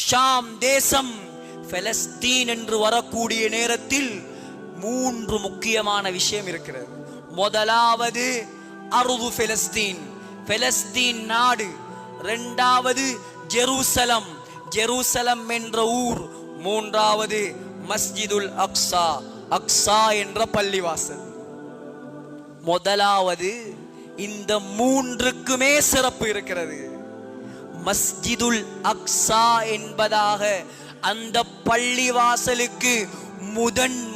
ஷாம் தேசம், பலஸ்தீன் என்று வரக்கூடிய நேரத்தில் 3 முக்கியமான விஷயம் இருக்கிறது. முதலாவது அர்து பலஸ்தீன், பலஸ்தீன் நாடு. இரண்டாவது ஜெருசலம், ஜெருசலம் என்ற ஊர். மூன்றாவது மஸ்ஜிதுல் அக்ஸா, அக்ஸா என்ற பள்ளிவாசல். முதலாவது இந்த 3க்குமே சிறப்பு இருக்கிறது. மஸ்ஜிதுல் அக்ஸா என்பதாக அந்த பள்ளிவாசலுக்கு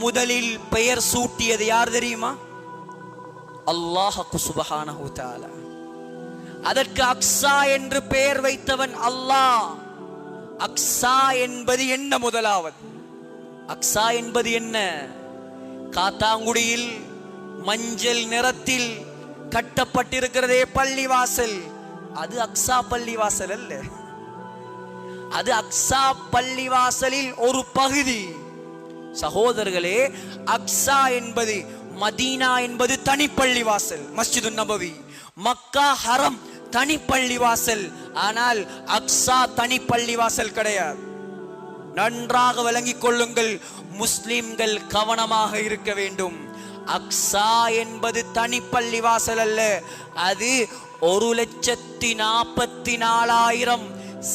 முதலில் பெயர் சூட்டியது யார் தெரியுமா? அல்லாஹ் சுப்ஹானஹு தஆலா. அதற்கு அக்ஸா என்று பெயர் வைத்தவன் அல்லாஹ். அக்ஸா என்பது என்ன? முதலாவது அக்ஸா என்பது என்ன? காத்தாங்குடியில் மஞ்சள் நிறத்தில் கட்டப்பட்டிருக்கிறதே பள்ளிவாசல், அது அக்ஸா பள்ளிவாசல் அல்ல. அது அக்ஸா பள்ளிவாசலில் ஒரு பகுதி. சகோதரர்களே, அக்ஸா என்பது, மதீனா என்பது தனி பள்ளிவாசல், மஸ்ஜிது நபவி. மக்கா ஹரம் தனி பள்ளிவாசல். ஆனால் அக்ஸா தனி பள்ளிவாசல் கிடையாது. நன்றாக விளங்கிக் கொள்ளுங்கள், முஸ்லிம்கள் கவனமாக இருக்க வேண்டும். அக்ஸா என்பது தனி பள்ளிவாசல் அல்ல. அது 1,44,000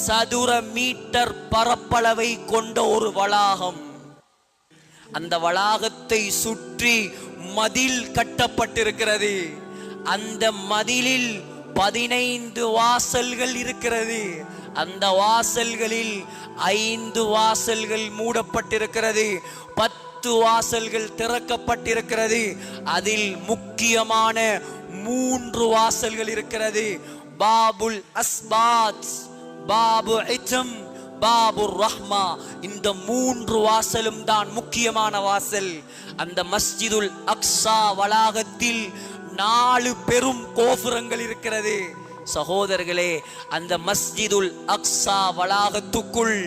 சதுர மீட்டர் பரப்பளவை கொண்ட ஒரு வளாகம். அந்த வளாகத்தை சுற்றி மதில் கட்டப்பட்டிருக்கிறது. அந்த மதிலில் 15 வாசல்கள் இருக்கிறது. அந்த வாசல்களில் 5 வாசல்கள் மூடப்பட்டிருக்கிறது, 10 வாசல்கள் திறக்கப்பட்டிருக்கிறது. அதில் முக்கியமான 3 வாசல்கள் இருக்கிறது. பாபுல் அஸ்பாத், பாபு இஜம், பாபு ரஹ்மா. இந்த 3 வாசலும் தான் முக்கியமான வாசல். அந்த மஸ்ஜிதுல் அக்ஸா வளாகத்தில் 4 பெரும் கோபுரங்கள் இருக்கிறது. சகோதரர்களே, அந்த மஸ்ஜிதுல் அக்ஸா வளாகத்துக்குள்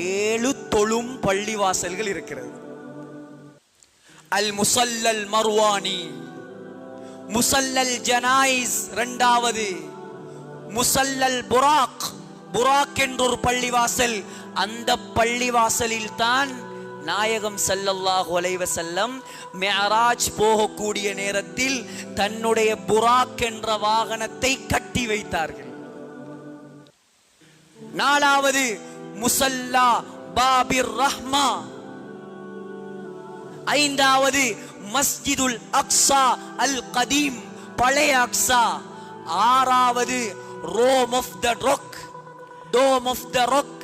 7 தொழும் பள்ளிவாசல்கள் இருக்கிறது. அல் முசல்லல் மர்வானி, முசல்லல் ஜனாயிஸ் இரண்டாவது, முசல்லல் புராக், புராக் என்ற ஒரு பள்ளிவாசல். அந்த பள்ளிவாசலில் தான் நாயகம் ஸல்லல்லாஹு அலைஹி வஸல்லம் மிஅராஜ் போகக்கூடிய நேரத்தில் தன்னுடைய புராக் என்ற வாகனத்தை கட்டி வைத்தார்கள். நாலாவது முசல்லா பாபிர் ரஹ்மா. ஐந்தாவது மஸ்ஜிதுல் அக்ஸா அல் கதீம், பழைய அக்ஸா. ஆறாவது dome of the rock, dome of the rock.